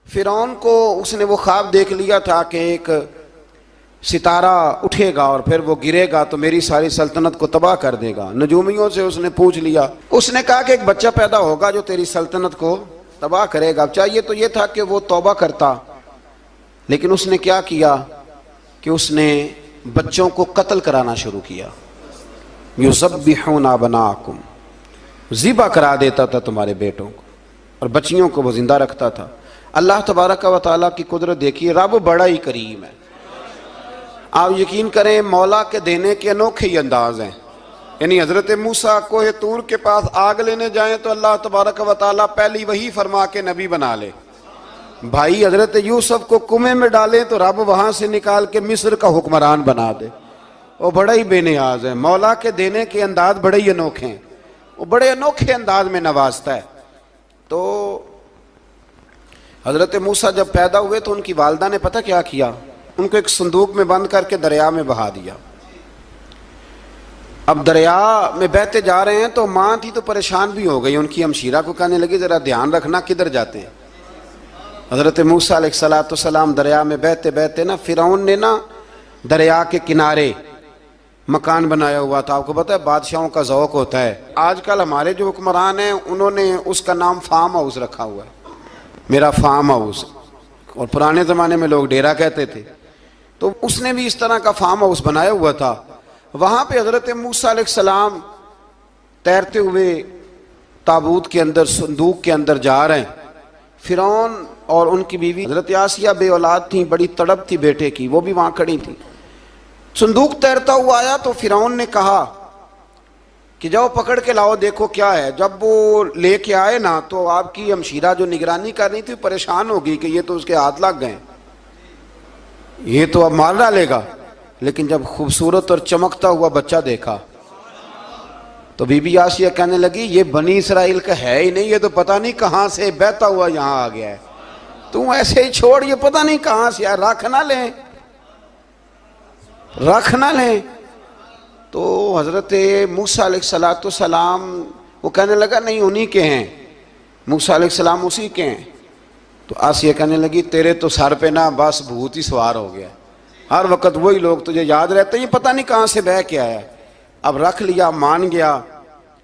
فرعون کو اس نے وہ خواب دیکھ لیا تھا کہ ایک ستارہ اٹھے گا اور پھر وہ گرے گا تو میری ساری سلطنت کو تباہ کر دے گا۔ نجومیوں سے اس نے پوچھ لیا، اس نے کہا کہ ایک بچہ پیدا ہوگا جو تیری سلطنت کو تباہ کرے گا۔ چاہیے تو یہ تھا کہ وہ توبہ کرتا، لیکن اس نے کیا کیا کہ اس نے بچوں کو قتل کرانا شروع کیا۔ یذبحون ابناءکم، ذبح کرا دیتا تھا تمہارے بیٹوں کو، اور بچیوں کو وہ زندہ رکھتا تھا۔ اللہ تبارک و تعالیٰ کی قدرت دیکھیے، رب بڑا ہی کریم ہے۔ آپ یقین کریں مولا کے دینے کے انوکھے ہی انداز ہیں۔ یعنی حضرت موسیٰ کوہ طور کے پاس آگ لینے جائیں تو اللہ تبارک و تعالیٰ پہلی وہی فرما کے نبی بنا لے۔ بھائی حضرت یوسف کو کنویں میں ڈالیں تو رب وہاں سے نکال کے مصر کا حکمران بنا دے۔ وہ بڑا ہی بے نیاز ہے، مولا کے دینے کے انداز بڑے ہی انوکھے ہیں، وہ بڑے انوکھے انداز میں نوازتا ہے۔ تو حضرت موسیٰ جب پیدا ہوئے تو ان کی والدہ نے پتہ کیا کیا، ان کو ایک صندوق میں بند کر کے دریا میں بہا دیا۔ اب دریا میں بہتے جا رہے ہیں تو ماں تھی تو پریشان بھی ہو گئی، ان کی ہمشیرہ کو کہنے لگی ذرا دھیان رکھنا کدھر جاتے ہیں۔ حضرت موسیٰ علیہ السلام دریا میں بہتے بہتے فرعون نے دریا کے کنارے مکان بنایا ہوا تھا۔ آپ کو پتہ ہے بادشاہوں کا ذوق ہوتا ہے، آج کل ہمارے جو حکمران ہیں انہوں نے اس کا نام فارم ہاؤس رکھا ہوا ہے، میرا فارم ہاؤس، اور پرانے زمانے میں لوگ ڈیرا کہتے تھے۔ تو اس نے بھی اس طرح کا فارم ہاؤس بنایا ہوا تھا۔ وہاں پہ حضرت موسیٰ علیہ السلام تیرتے ہوئے تابوت کے اندر، صندوق کے اندر جا رہے ہیں۔ فرعون اور ان کی بیوی حضرت آسیہ بے اولاد تھیں، بڑی تڑپ تھی بیٹے کی، وہ بھی وہاں کھڑی تھی۔ صندوق تیرتا ہوا آیا تو فرعون نے کہا کہ جاؤ پکڑ کے لاؤ دیکھو کیا ہے۔ جب وہ لے کے آئے تو آپ کی ہمشیرہ جو نگرانی کر رہی تھی پریشان ہو گئی کہ یہ تو اس کے ہاتھ لگ گئے، یہ تو اب مار ڈالے گا۔ لیکن جب خوبصورت اور چمکتا ہوا بچہ دیکھا تو بی بی آسیہ کہنے لگی یہ بنی اسرائیل کا ہے ہی نہیں، یہ تو پتہ نہیں کہاں سے بہتا ہوا یہاں آ گیا ہے، تم ایسے ہی چھوڑ، یہ پتہ نہیں کہاں سے آیا، رکھ نہ لیں۔ تو حضرت موسیٰ علیہ السلام وہ کہنے لگا نہیں انہی کے ہیں، موسیٰ علیہ السلام اسی کے ہیں۔ تو آسیہ کہنے لگی تیرے تو سر پہ بس بھوت ہی سوار ہو گیا، ہر وقت وہی لوگ تجھے یاد رہتے ہیں، یہ پتہ نہیں کہاں سے بہ کے آیا۔ اب رکھ لیا، مان گیا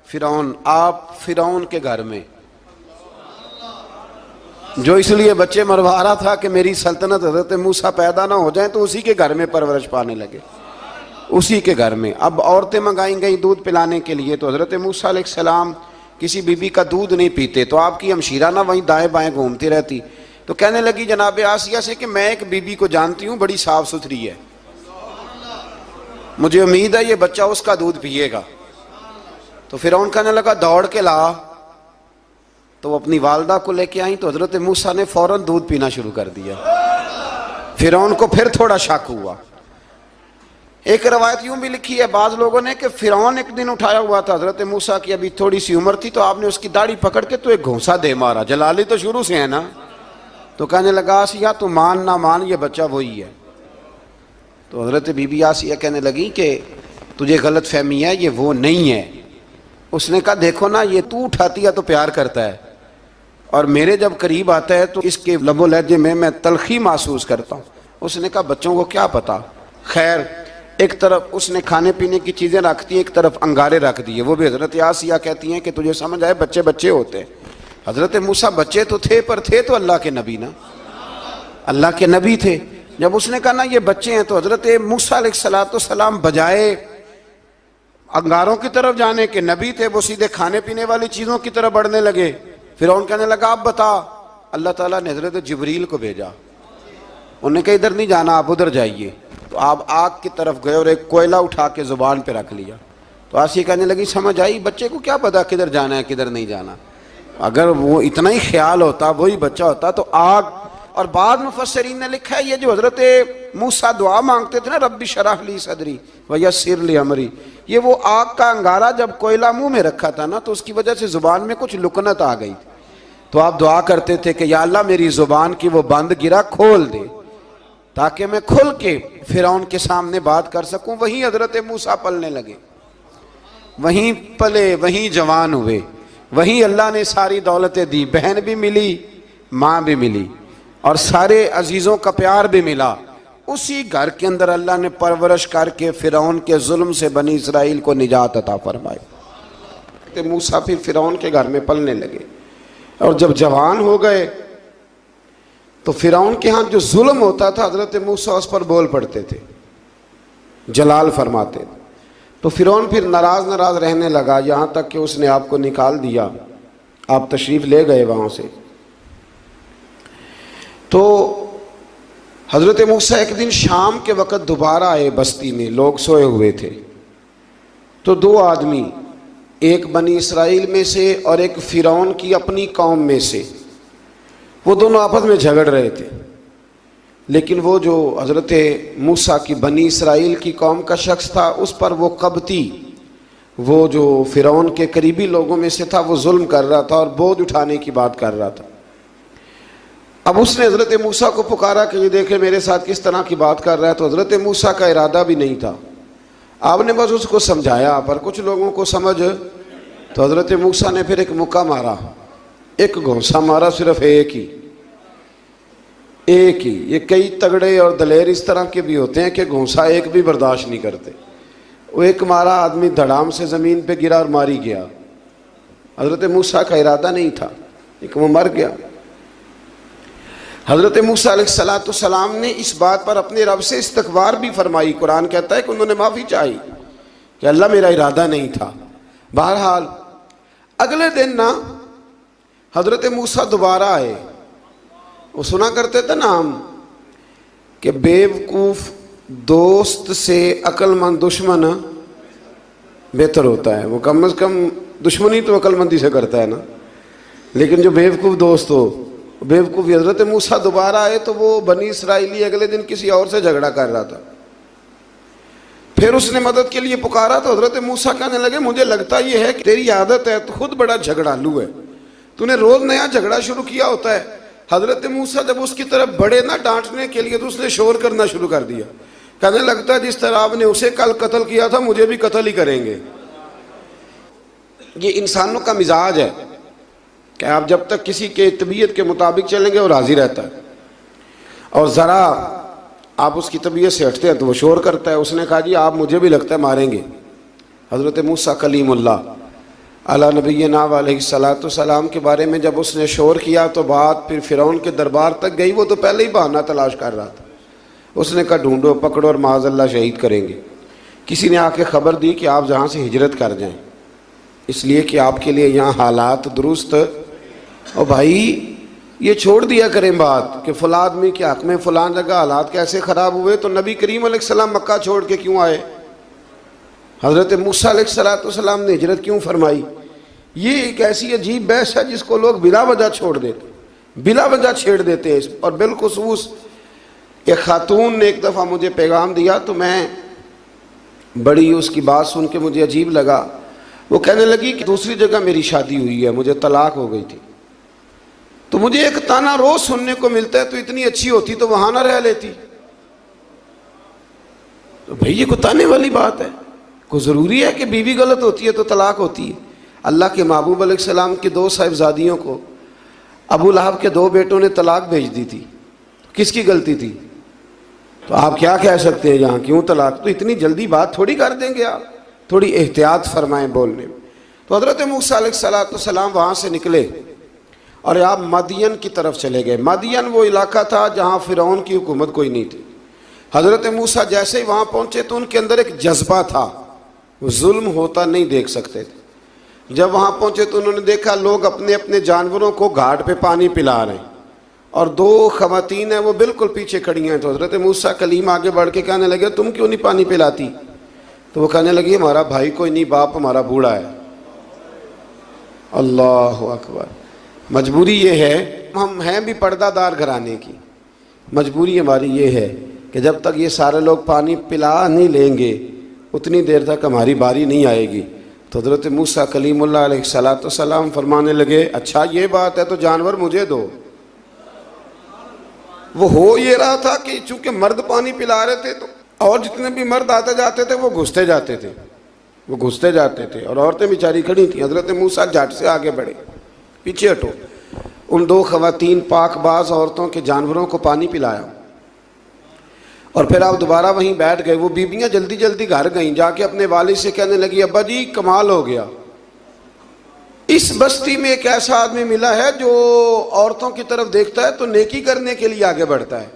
فرعون۔ آپ فرعون کے گھر میں جو اس لیے بچے مروا رہا تھا کہ میری سلطنت حضرت موسیٰ پیدا نہ ہو جائیں، تو اسی کے گھر میں پرورش پانے لگے، اسی کے گھر میں۔ اب عورتیں منگائیں گئیں دودھ پلانے کے لیے، تو حضرت موسیٰ علیہ السلام کسی بی بی کا دودھ نہیں پیتے، تو آپ کی ہمشیرہ وہیں دائیں بائیں گھومتی رہتی۔ تو کہنے لگی جناب آسیہ سے کہ میں ایک بی بی کو جانتی ہوں، بڑی صاف ستھری ہے، مجھے امید ہے یہ بچہ اس کا دودھ پیے گا۔ تو فرعون کہنے لگا دوڑ کے لا، تو وہ اپنی والدہ کو لے کے آئیں تو حضرت موسیٰ نے فوراً دودھ پینا شروع کر دیا۔ فرعون کو پھر تھوڑا شک ہوا۔ ایک روایت یوں بھی لکھی ہے بعض لوگوں نے کہ فرعون ایک دن اٹھایا ہوا تھا حضرت موسیٰ کی ابھی تھوڑی سی عمر تھی، تو آپ نے اس کی داڑھی پکڑ کے تو ایک گھونسا دے مارا، جلالی تو شروع سے ہے نا۔ تو کہنے لگا آسیہ تو مان نہ مان یہ بچہ وہی ہے۔ تو حضرت بی بی آسیہ کہنے لگی کہ تجھے غلط فہمی ہے، یہ وہ نہیں ہے۔ اس نے کہا دیکھو نا یہ تو اٹھاتی ہے تو پیار کرتا ہے، اور میرے جب قریب آتا ہے تو اس کے لب و لہجے میں تلخی محسوس کرتا ہوں۔ اس نے کہا بچوں کو کیا پتا۔ خیر ایک طرف اس نے کھانے پینے کی چیزیں رکھ دی، ایک طرف انگارے رکھ دیے، وہ بھی حضرت آسیہ کہتی ہیں کہ تجھے سمجھ آئے بچے بچے ہوتے ہیں۔ حضرت موسیٰ بچے تو تھے پر تھے تو اللہ کے نبی نا، اللہ کے نبی تھے۔ جب اس نے کہا نا یہ بچے ہیں، تو حضرت موسیٰ علیہ السلام بجائے انگاروں کی طرف جانے کے، نبی تھے وہ سیدھے کھانے پینے والی چیزوں کی طرف بڑھنے لگے۔ فرعون کہنے لگا آپ بتا۔ اللہ تعالیٰ نے حضرت جبریل کو بھیجا، انہوں نے کہا ادھر نہیں جانا آپ ادھر جائیے۔ تو آپ آگ کی طرف گئے اور ایک کوئلہ اٹھا کے زبان پہ رکھ لیا۔ تو آسیہ کہنے لگی سمجھ آئی، بچے کو کیا پتا کدھر جانا ہے کدھر نہیں جانا، اگر وہ اتنا ہی خیال ہوتا وہی بچہ ہوتا تو آگ۔ اور بعض مفسرین نے لکھا ہے یہ جو حضرت موسیٰ دعا مانگتے تھے نا رب اشرح لی صدری ویسر لی امری، یہ وہ آگ کا انگارہ جب کوئلہ منہ میں رکھا تھا نا تو اس کی وجہ سے زبان میں کچھ لکنت آ گئی، تو آپ دعا کرتے تھے کہ یا اللہ میری زبان کی وہ بند گرا کھول دے تاکہ میں کھل کے فرعون کے سامنے بات کر سکوں۔ وہیں حضرت موسیٰ پلنے لگے، وہیں پلے، وہیں جوان ہوئے، وہیں اللہ نے ساری دولتیں دی، بہن بھی ملی، ماں بھی ملی، اور سارے عزیزوں کا پیار بھی ملا. اسی گھر کے اندر اللہ نے پرورش کر کے فرعون کے ظلم سے بنی اسرائیل کو نجات عطا فرمائی. موسیٰ پھر فرعون کے گھر میں پلنے لگے اور جب جوان ہو گئے تو فرعون کے ہاں جو ظلم ہوتا تھا حضرت موسیٰ اس پر بول پڑتے تھے, جلال فرماتے تھے. تو فرعون پھر ناراض رہنے لگا, یہاں تک کہ اس نے آپ کو نکال دیا. آپ تشریف لے گئے وہاں سے. تو حضرت موسیٰ ایک دن شام کے وقت دوبارہ آئے بستی میں, لوگ سوئے ہوئے تھے. تو دو آدمی, ایک بنی اسرائیل میں سے اور ایک فرعون کی اپنی قوم میں سے, وہ دونوں آپس میں جھگڑ رہے تھے. لیکن وہ جو حضرت موسیٰ کی بنی اسرائیل کی قوم کا شخص تھا, اس پر وہ قبطی, وہ جو فرعون کے قریبی لوگوں میں سے تھا, وہ ظلم کر رہا تھا اور بوجھ اٹھانے کی بات کر رہا تھا. اب اس نے حضرت موسیٰ کو پکارا کہ یہ دیکھے میرے ساتھ کس طرح کی بات کر رہا ہے. تو حضرت موسیٰ کا ارادہ بھی نہیں تھا, آپ نے بس اس کو سمجھایا, پر کچھ لوگوں کو سمجھ. تو حضرت موسیٰ نے پھر ایک مکہ مارا, ایک گھونسا مارا, صرف ایک ہی. یہ کئی تگڑے اور دلیر اس طرح کے بھی ہوتے ہیں کہ گھونسا ایک بھی برداشت نہیں کرتے. وہ ایک مارا, آدمی دھڑام سے زمین پہ گرا اور ماری گیا. حضرت موسیٰ کا ارادہ نہیں تھا, لیکن وہ مر گیا. حضرت موسیٰ علیہ السلام نے اس بات پر اپنے رب سے استغفار بھی فرمائی. قرآن کہتا ہے کہ انہوں نے معافی چاہی کہ اللہ میرا ارادہ نہیں تھا. بہرحال اگلے دن نا حضرت موسیٰ دوبارہ آئے. وہ سنا کرتے تھے نا ہم کہ بیوقوف دوست سے عقل مند دشمن بہتر ہوتا ہے. وہ کم از کم دشمنی تو عقل مندی سے کرتا ہے نا, لیکن جو بیوقوف دوست ہو بیوقوفی. حضرت موسیٰ دوبارہ آئے تو وہ بنی اسرائیلی اگلے دن کسی اور سے جھگڑا کر رہا تھا. پھر اس نے مدد کے لیے پکارا تو حضرت موسیٰ کہنے لگے مجھے لگتا یہ ہے کہ تیری عادت ہے, تو خود بڑا جھگڑالو ہے, تو نے روز نیا جھگڑا شروع کیا ہوتا ہے. حضرت موسیٰ جب اس کی طرف بڑے نہ ڈانٹنے کے لیے تو اس نے شور کرنا شروع کر دیا, کہنے لگتا ہے جس طرح آپ نے اسے کل قتل کیا تھا مجھے بھی قتل ہی کریں گے. یہ انسانوں کا مزاج ہے کہ آپ جب تک کسی کے طبیعت کے مطابق چلیں گے وہ راضی رہتا ہے, اور ذرا آپ اس کی طبیعت سے ہٹتے ہیں تو وہ شور کرتا ہے. اس نے کہا جی آپ مجھے بھی لگتا ہے ماریں گے. حضرت موسیٰ کلیم اللہ علی نبینا علیہ السلام کے بارے میں جب اس نے شور کیا تو بات پھر فرعون کے دربار تک گئی. وہ تو پہلے ہی بہانہ تلاش کر رہا تھا. اس نے کہا ڈھونڈو, پکڑو اور معاذ اللہ شہید کریں گے. کسی نے آ کے خبر دی کہ آپ جہاں سے ہجرت کر جائیں, اس لیے کہ آپ کے لیے یہاں حالات درست. اور بھائی یہ چھوڑ دیا کریں بات کہ فلاں آدمی کے حق میں فلاں جگہ حالات کیسے خراب ہوئے, تو نبی کریم علیہ السلام مکہ چھوڑ کے کیوں آئے, حضرت موسیٰ علیہ السلام نے ہجرت کیوں فرمائی. یہ ایک ایسی عجیب بحث ہے جس کو لوگ بلا وجہ چھوڑ دیتے, بلا وجہ چھیڑ دیتے ہیں. اور بالخصوص ایک خاتون نے ایک دفعہ مجھے پیغام دیا تو میں بڑی اس کی بات سن کے مجھے عجیب لگا. وہ کہنے لگی کہ دوسری جگہ میری شادی ہوئی ہے, مجھے طلاق ہو گئی تھی, تو مجھے ایک تانا روز سننے کو ملتا ہے تو اتنی اچھی ہوتی تو وہاں نہ رہ لیتی. تو بھئی یہ کوئی تانے والی بات ہے؟ کوئی ضروری ہے کہ بیوی غلط ہوتی ہے تو طلاق ہوتی ہے؟ اللہ کے محبوب علیہ السلام کی دو صاحبزادیوں کو ابو لہب کے دو بیٹوں نے طلاق بھیج دی تھی, کس کی غلطی تھی؟ تو آپ کیا کہہ سکتے ہیں یہاں کیوں طلاق؟ تو اتنی جلدی بات تھوڑی کر دیں گے آپ, تھوڑی احتیاط فرمائیں بولنے میں. تو حضرت موسیٰ علیہ السلام وہاں سے نکلے اور آپ مدین کی طرف چلے گئے. مدین وہ علاقہ تھا جہاں فرعون کی حکومت کوئی نہیں تھی. حضرت موسیٰ جیسے ہی وہاں پہنچے تو ان کے اندر ایک جذبہ تھا, وہ ظلم ہوتا نہیں دیکھ سکتے تھے. جب وہاں پہنچے تو انہوں نے دیکھا لوگ اپنے اپنے جانوروں کو گھاٹ پہ پانی پلا رہے ہیں, اور دو خواتین ہیں وہ بالکل پیچھے کھڑی ہیں. تو حضرت موسیٰ کلیم آگے بڑھ کے کہنے لگے تم کیوں نہیں پانی پلاتی؟ تو وہ کہنے لگی ہمارا بھائی کوئی نہیں, باپ ہمارا بوڑھا ہے. اللہ اکبر. مجبوری یہ ہے, ہم ہیں بھی پردہ دار گھرانے کی, مجبوری ہماری یہ ہے کہ جب تک یہ سارے لوگ پانی پلا نہیں لیں گے اتنی دیر تک ہماری باری نہیں آئے گی. تو حضرت موسیٰ کلیم اللہ علیہ السلام فرمانے لگے اچھا یہ بات ہے تو جانور مجھے دو. وہ ہو یہ رہا تھا کہ چونکہ مرد پانی پلا رہے تھے تو اور جتنے بھی مرد آتے جاتے تھے وہ گھستے جاتے تھے اور عورتیں بیچاری کھڑی تھیں. حضرت موسیٰ جھٹ سے آگے بڑھے, پیچھے ہٹو. ان دو خواتین پاک باز عورتوں کے جانوروں کو پانی پلایا اور پھر آپ دوبارہ وہیں بیٹھ گئے۔ وہ بیبیاں جلدی جلدی گھر گئیں، جا کے اپنے والد سے کہنے لگی ابا جی کمال ہو گیا، اس بستی میں ایک ایسا آدمی ملا ہے جو عورتوں کی طرف دیکھتا ہے تو نیکی کرنے کے لیے آگے بڑھتا ہے،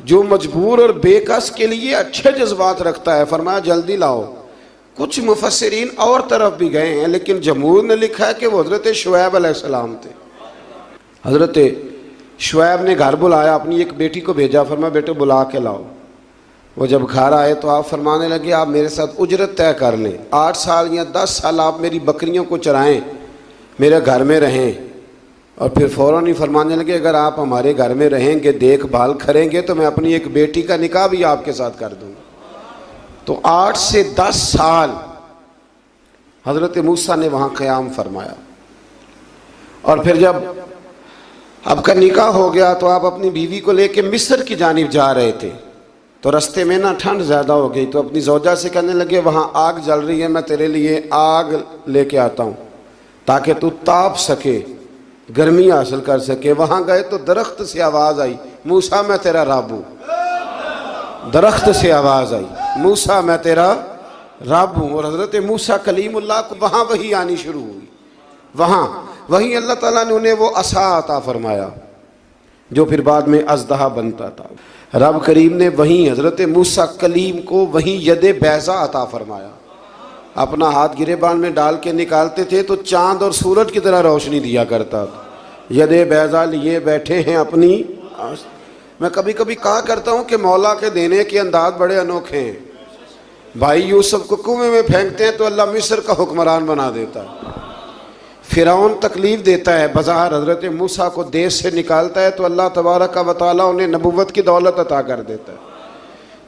جو مجبور اور بے کس کے لیے اچھے جذبات رکھتا ہے۔ فرمایا جلدی لاؤ۔ کچھ مفسرین اور طرف بھی گئے ہیں، لیکن جمہور نے لکھا ہے کہ وہ حضرت شعیب علیہ السلام تھے۔ حضرت شعیب نے گھر بلایا، اپنی ایک بیٹی کو بھیجا، فرمایا بیٹے بلا کے لاؤ۔ وہ جب گھر آئے تو آپ فرمانے لگے آپ میرے ساتھ اجرت طے کر لیں، 8 سال یا 10 سال آپ میری بکریوں کو چرائیں، میرے گھر میں رہیں۔ اور پھر فوراً ہی فرمانے لگے اگر آپ ہمارے گھر میں رہیں گے، دیکھ بھال کریں گے، تو میں اپنی ایک بیٹی کا نکاح بھی آپ کے ساتھ کر دوں گا۔ تو 8 سے 10 سال حضرت موسیٰ نے وہاں قیام فرمایا۔ اور پھر جب آپ کا نکاح ہو گیا تو آپ اپنی بیوی کو لے کے مصر کی جانب جا رہے تھے، تو رستے میں نا ٹھنڈ زیادہ ہو گئی، تو اپنی زوجہ سے کہنے لگے وہاں آگ جل رہی ہے، میں تیرے لیے آگ لے کے آتا ہوں تاکہ تو تاپ سکے، گرمی حاصل کر سکے۔ وہاں گئے تو درخت سے آواز آئی موسیٰ میں تیرا رب ہوں۔ درخت سے آواز آئی موسیٰ میں تیرا رب ہوں۔ اور حضرت موسیٰ کلیم اللہ کو وہاں وحی آنی شروع ہوئی، وہاں وہیں اللہ تعالیٰ نے انہیں وہ عصا عطا فرمایا جو پھر بعد میں اژدہا بنتا تھا۔ رب کریم نے وہیں حضرت موسیٰ کلیم کو وہیں ید بیضا عطا فرمایا۔ اپنا ہاتھ گریبان میں ڈال کے نکالتے تھے تو چاند اور سورج کی طرح روشنی دیا کرتا تھا۔ ید بیضا لیے بیٹھے ہیں اپنی۔ میں کبھی کبھی کہا کرتا ہوں کہ مولا کے دینے کے انداز بڑے انوکھے ہیں۔ بھائی یوسف کو کنویں میں پھینکتے ہیں تو اللہ مصر کا حکمران بنا دیتا ہے۔ فرعون تکلیف دیتا ہے، بظاہر حضرت موسیٰ کو دیس سے نکالتا ہے تو اللہ تبارک و تعالیٰ انہیں نبوت کی دولت عطا کر دیتا ہے۔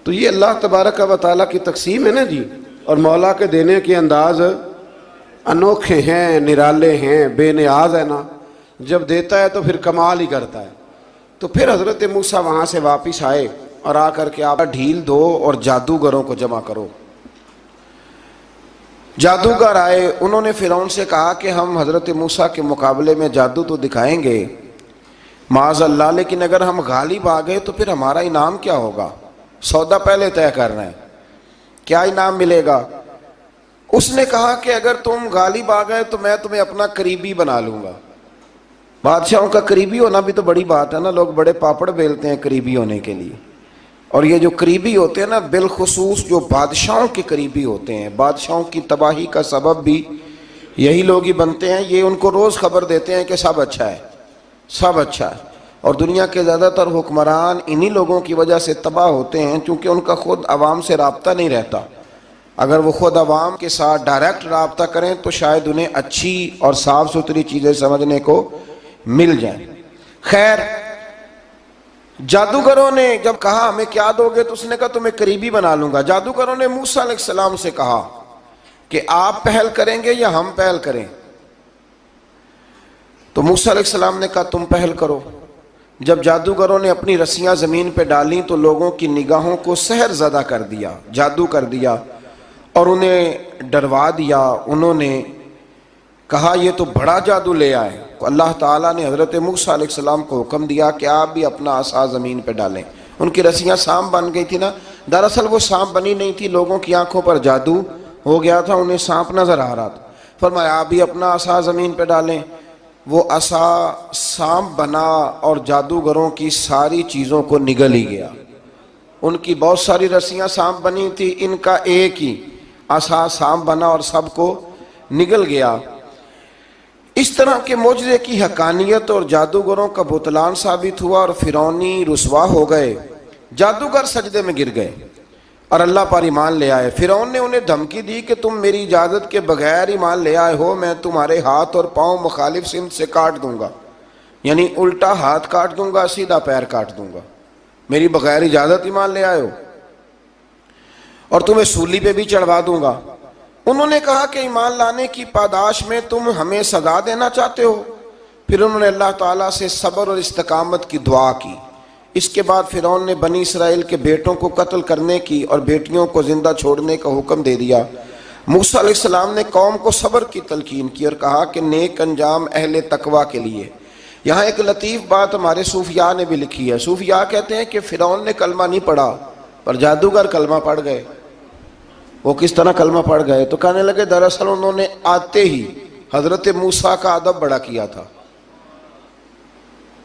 تو یہ اللہ تبارک و تعالیٰ کی تقسیم ہے نا جی، اور مولا کے دینے کے انداز انوکھے ہیں، نرالے ہیں، بے نیاز ہے نا۔ جب دیتا ہے تو پھر کمال ہی کرتا ہے۔ تو پھر حضرت موسیٰ وہاں سے واپس آئے اور آ کر کے آپ ڈھیل دو اور جادوگروں کو جمع کرو۔ جادوگر آئے، انہوں نے فرعون سے کہا کہ ہم حضرت موسیٰ کے مقابلے میں جادو تو دکھائیں گے معاذ اللہ، لیکن اگر ہم غالب آ گئے تو پھر ہمارا انعام کیا ہوگا؟ سودا پہلے طے کرنا ہے، کیا انعام ملے گا؟ اس نے کہا کہ اگر تم غالب آ گئے تو میں تمہیں اپنا قریبی بنا لوں گا۔ بادشاہوں کا قریبی ہونا بھی تو بڑی بات ہے نا، لوگ بڑے پاپڑ بیلتے ہیں قریبی ہونے کے لیے۔ اور یہ جو قریبی ہوتے ہیں نا، بالخصوص جو بادشاہوں کے قریبی ہوتے ہیں، بادشاہوں کی تباہی کا سبب بھی یہی لوگ ہی بنتے ہیں۔ یہ ان کو روز خبر دیتے ہیں کہ سب اچھا ہے، سب اچھا ہے۔ اور دنیا کے زیادہ تر حکمران انہی لوگوں کی وجہ سے تباہ ہوتے ہیں، چونکہ ان کا خود عوام سے رابطہ نہیں رہتا۔ اگر وہ خود عوام کے ساتھ ڈائریکٹ رابطہ کریں تو شاید انہیں اچھی اور صاف ستھری چیزیں سمجھنے کو مل جائیں۔ خیر، جادوگروں نے جب کہا ہمیں کیا دو گے تو اس نے کہا تمہیں قریبی بنا لوں گا۔ جادوگروں نے موسیٰ علیہ السلام سے کہا کہ آپ پہل کریں گے یا ہم پہل کریں؟ تو موسیٰ علیہ السلام نے کہا تم پہل کرو۔ جب جادوگروں نے اپنی رسیاں زمین پہ ڈالیں تو لوگوں کی نگاہوں کو سحر زدہ کر دیا، جادو کر دیا اور انہیں ڈروا دیا۔ انہوں نے کہا یہ تو بڑا جادو لے آئے۔ اللہ تعالیٰ نے حضرت موسیٰ علیہ السلام کو حکم دیا کہ آپ بھی اپنا عصا زمین پہ ڈالیں۔ ان کی رسیاں سانپ بن گئی تھی نا، دراصل وہ سانپ بنی نہیں تھی، لوگوں کی آنکھوں پر جادو ہو گیا تھا، انہیں سانپ نظر آ رہا تھا۔ فرمایا آپ بھی اپنا عصا زمین پہ ڈالیں۔ وہ عصا سانپ بنا اور جادوگروں کی ساری چیزوں کو نگل ہی گیا۔ ان کی بہت ساری رسیاں سانپ بنی تھی، ان کا ایک ہی عصا سانپ بنا اور سب کو نگل گیا۔ اس طرح کے معجزے کی حقانیت اور جادوگروں کا بطلان ثابت ہوا اور فرعونی رسوا ہو گئے۔ جادوگر سجدے میں گر گئے اور اللہ پر ایمان لے آئے۔ فرعون نے انہیں دھمکی دی کہ تم میری اجازت کے بغیر ایمان لے آئے ہو، میں تمہارے ہاتھ اور پاؤں مخالف سمت سے کاٹ دوں گا، یعنی الٹا ہاتھ کاٹ دوں گا، سیدھا پیر کاٹ دوں گا، میری بغیر اجازت ایمان لے آئے ہو، اور تمہیں سولی پہ بھی چڑھوا دوں گا۔ انہوں نے کہا کہ ایمان لانے کی پاداش میں تم ہمیں سزا دینا چاہتے ہو؟ پھر انہوں نے اللہ تعالیٰ سے صبر اور استقامت کی دعا کی۔ اس کے بعد فرعون نے بنی اسرائیل کے بیٹوں کو قتل کرنے کی اور بیٹیوں کو زندہ چھوڑنے کا حکم دے دیا۔ موسیٰ علیہ السلام نے قوم کو صبر کی تلقین کی اور کہا کہ نیک انجام اہل تقوی کے لیے، یہاں ایک لطیف بات ہمارے صوفیاء نے بھی لکھی ہے. صوفیاء کہتے ہیں کہ فرعون نے کلمہ نہیں پڑھا پر جادوگر کلمہ پڑھ گئے. وہ کس طرح کلمہ پڑھ گئے؟ تو کہنے لگے دراصل انہوں نے آتے ہی حضرت موسیٰ کا ادب بڑا کیا تھا.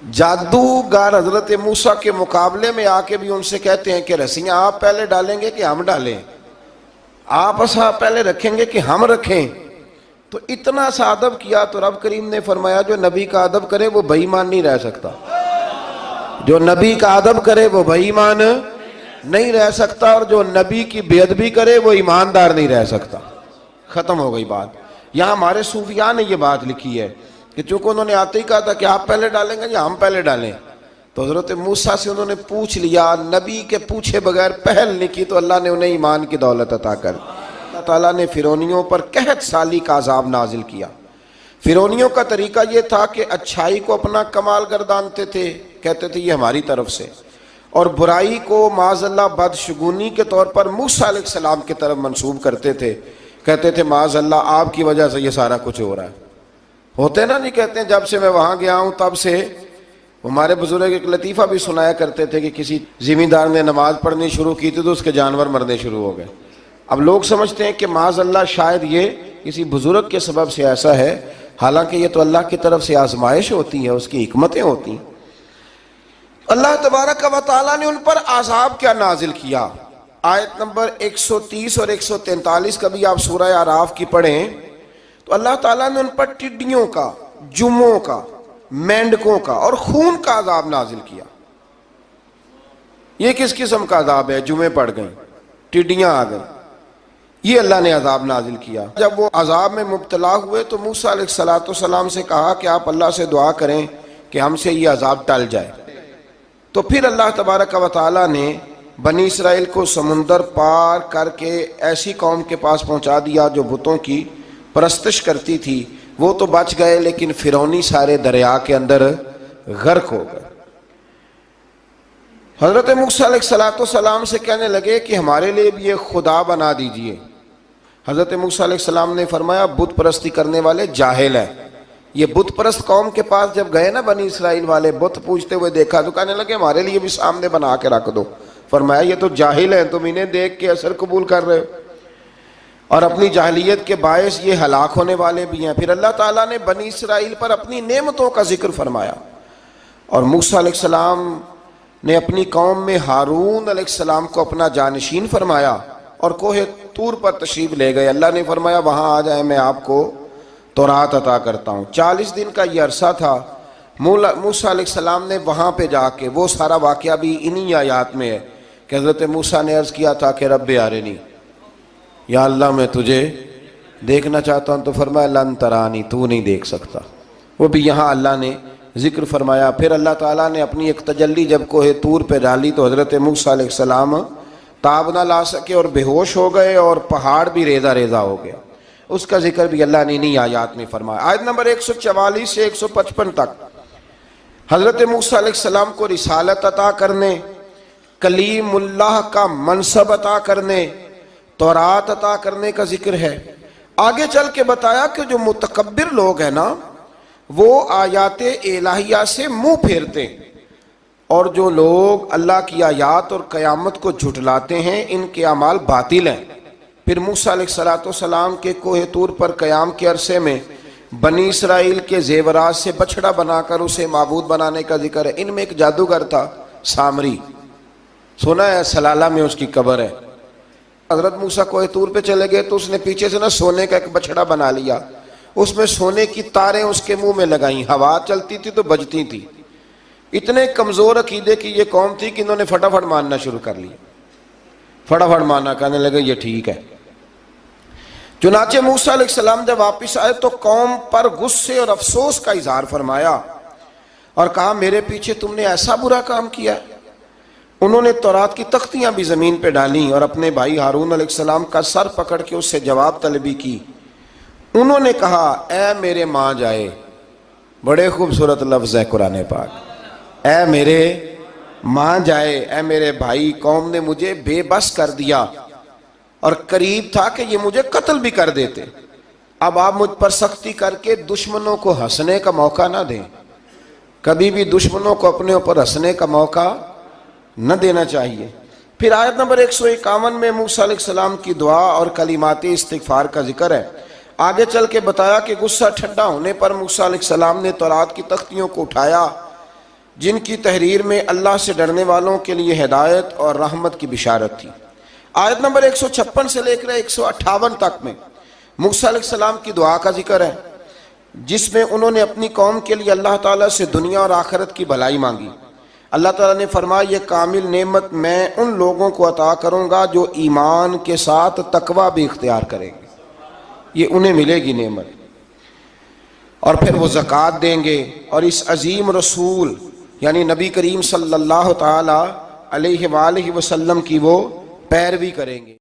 جادوگر حضرت موسیٰ کے مقابلے میں آ کے بھی ان سے کہتے ہیں کہ رسیاں آپ پہلے ڈالیں گے کہ ہم ڈالیں؟ آپ اصحاب پہلے رکھیں گے کہ ہم رکھیں؟ تو اتنا سا ادب کیا تو رب کریم نے فرمایا جو نبی کا ادب کرے وہ بے ایمان نہیں رہ سکتا. جو نبی کا ادب کرے وہ بے ایمان نہیں رہ سکتا، اور جو نبی کی بے ادبی کرے وہ ایماندار نہیں رہ سکتا. ختم ہو گئی بات. یہاں ہمارے صوفیاء نے یہ بات لکھی ہے کہ چونکہ انہوں نے آتے ہی کہا تھا کہ آپ پہلے ڈالیں گے یا ہم پہلے ڈالیں، تو حضرت موسیٰ سے انہوں نے پوچھ لیا. نبی کے پوچھے بغیر پہل نہیں کی تو اللہ نے انہیں ایمان کی دولت عطا کر. اللہ تعالیٰ نے فرعونیوں پر قحط سالی کا عذاب نازل کیا. فرعونیوں کا طریقہ یہ تھا کہ اچھائی کو اپنا کمال گردانتے تھے، کہتے تھے یہ ہماری طرف سے، اور برائی کو معاذ اللہ بدشگونی کے طور پر موسیٰ علیہ السلام کی طرف منسوب کرتے تھے. کہتے تھے معاذ اللہ آپ کی وجہ سے یہ سارا کچھ ہو رہا ہے. ہوتے نا نہیں کہتے ہیں جب سے میں وہاں گیا ہوں تب سے. ہمارے بزرگ ایک لطیفہ بھی سنایا کرتے تھے کہ کسی زمیندار نے نماز پڑھنی شروع کی تھی تو اس کے جانور مرنے شروع ہو گئے. اب لوگ سمجھتے ہیں کہ معاذ اللہ شاید یہ کسی بزرگ کے سبب سے ایسا ہے، حالانکہ یہ تو اللہ کی طرف سے آزمائش ہوتی ہے، اس کی حکمتیں ہوتی ہیں. اللہ تبارک و تعالیٰ نے ان پر عذاب کیا نازل کیا. آیت نمبر 130 اور 143 کبھی آپ سورہ اعراف کی پڑھیں تو اللہ تعالیٰ نے ان پر ٹڈیوں کا، جموں کا، مینڈکوں کا اور خون کا عذاب نازل کیا. یہ کس قسم کا عذاب ہے؟ جمعیں پڑ گئیں، ٹڈیاں آ گئیں، یہ اللہ نے عذاب نازل کیا. جب وہ عذاب میں مبتلا ہوئے تو موسیٰ علیہ السلام سے کہا کہ آپ اللہ سے دعا کریں کہ ہم سے یہ عذاب ٹل جائے. تو پھر اللہ تبارک و تعالیٰ نے بنی اسرائیل کو سمندر پار کر کے ایسی قوم کے پاس پہنچا دیا جو بتوں کی پرستش کرتی تھی. وہ تو بچ گئے لیکن فرعونی سارے دریا کے اندر غرق ہو گئے. حضرت موسیٰ علیہ السلام سے کہنے لگے کہ ہمارے لیے بھی یہ خدا بنا دیجئے. حضرت موسیٰ علیہ السلام نے فرمایا بت پرستی کرنے والے جاہل ہیں. یہ بت پرست قوم کے پاس جب گئے نا بنی اسرائیل والے، بت پوجتے ہوئے دیکھا تو کہنے لگے ہمارے لیے بھی سامنے بنا کے رکھ دو. فرمایا یہ تو جاہل ہیں، تم انہیں دیکھ کے اثر قبول کر رہے ہو، اور اپنی جاہلیت کے باعث یہ ہلاک ہونے والے بھی ہیں. پھر اللہ تعالیٰ نے بنی اسرائیل پر اپنی نعمتوں کا ذکر فرمایا، اور موسیٰ علیہ السلام نے اپنی قوم میں ہارون علیہ السلام کو اپنا جانشین فرمایا اور کوہ طور پر تشریف لے گئے. اللہ نے فرمایا وہاں آ جائیں، میں آپ کو تورات عطا کرتا ہوں. 40 دن کا یہ عرصہ تھا. موسیٰ علیہ السلام نے وہاں پہ جا کے، وہ سارا واقعہ بھی انہی آیات میں ہے کہ حضرت موسیٰ نے عرض کیا تھا کہ رب ارنی، یا اللہ میں تجھے دیکھنا چاہتا ہوں. تو فرمایا لن ترانی، تو نہیں دیکھ سکتا. وہ بھی یہاں اللہ نے ذکر فرمایا. پھر اللہ تعالیٰ نے اپنی ایک تجلی جب کوہ طور پہ ڈالی تو حضرت موسیٰ علیہ السلام تاب نہ لا سکے اور بے ہوش ہو گئے، اور پہاڑ بھی ریزہ ریزہ ہو گیا. اس کا ذکر بھی اللہ نے انہی آیات میں فرمایا. آیت نمبر 144 سے 155 تک حضرت موسیٰ علیہ السلام کو رسالت عطا کرنے، کلیم اللہ کا منصب عطا کرنے، تورات عطا کرنے کا ذکر ہے. آگے چل کے بتایا کہ جو متکبر لوگ ہیں نا وہ آیات الہیہ سے منہ پھیرتے ہیں، اور جو لوگ اللہ کی آیات اور قیامت کو جھٹلاتے ہیں ان کے اعمال باطل ہیں. پھر موسیٰ علیہ السلام کے کوہ طور پر قیام کے عرصے میں بنی اسرائیل کے زیورات سے بچڑا بنا کر اسے معبود بنانے کا ذکر ہے. ان میں ایک جادوگر تھا سامری، سنا ہے سلالہ میں اس کی قبر ہے. حضرت موسیٰ کوہ طور پہ چلے گئے تو اس نے پیچھے سے نا سونے کا ایک بچڑا بنا لیا، اس میں سونے کی تاریں اس کے منہ میں لگائیں، ہوا چلتی تھی تو بجتی تھی. اتنے کمزور عقیدے کی یہ قوم تھی کہ انہوں نے فٹافٹ ماننا شروع کر لیا. فٹافٹ ماننا، کہنے لگے یہ ٹھیک ہے. چنانچہ موسیٰ علیہ السلام جب واپس آئے تو قوم پر غصے اور افسوس کا اظہار فرمایا اور کہا میرے پیچھے تم نے ایسا برا کام کیا. انہوں نے تورات کی تختیاں بھی زمین پہ ڈالیں اور اپنے بھائی ہارون علیہ السلام کا سر پکڑ کے اس سے جواب طلبی کی. انہوں نے کہا اے میرے ماں جائے، بڑے خوبصورت لفظ ہے قرآن پاک، اے میرے ماں جائے، اے میرے بھائی، قوم نے مجھے بے بس کر دیا اور قریب تھا کہ یہ مجھے قتل بھی کر دیتے. اب آپ مجھ پر سختی کر کے دشمنوں کو ہنسنے کا موقع نہ دیں. کبھی بھی دشمنوں کو اپنے اوپر ہنسنے کا موقع نہ دینا چاہیے۔ پھر آیت نمبر 151 میں موسیٰ علیہ السلام کی دعا اور کلمات استغفار کا ذکر ہے۔ آگے چل کے بتایا کہ غصہ ٹھنڈا ہونے پر موسیٰ علیہ السلام نے تورات کی تختیوں کو اٹھایا، جن کی تحریر میں اللہ سے ڈرنے والوں کے لیے ہدایت اور رحمت کی بشارت تھی۔ آیت نمبر 156 سے لے کر 158 تک میں موسیٰ علیہ السلام کی دعا کا ذکر ہے، جس میں انہوں نے اپنی قوم کے لیے اللہ تعالیٰ سے دنیا اور آخرت کی بھلائی مانگی۔ اللہ تعالیٰ نے فرمایا یہ کامل نعمت میں ان لوگوں کو عطا کروں گا جو ایمان کے ساتھ تقوی بھی اختیار کریں گے، یہ انہیں ملے گی نعمت، اور پھر وہ زکوٰۃ دیں گے اور اس عظیم رسول یعنی نبی کریم صلی اللہ تعالی علیہ وآلہ وسلم کی وہ پیروی کریں گے۔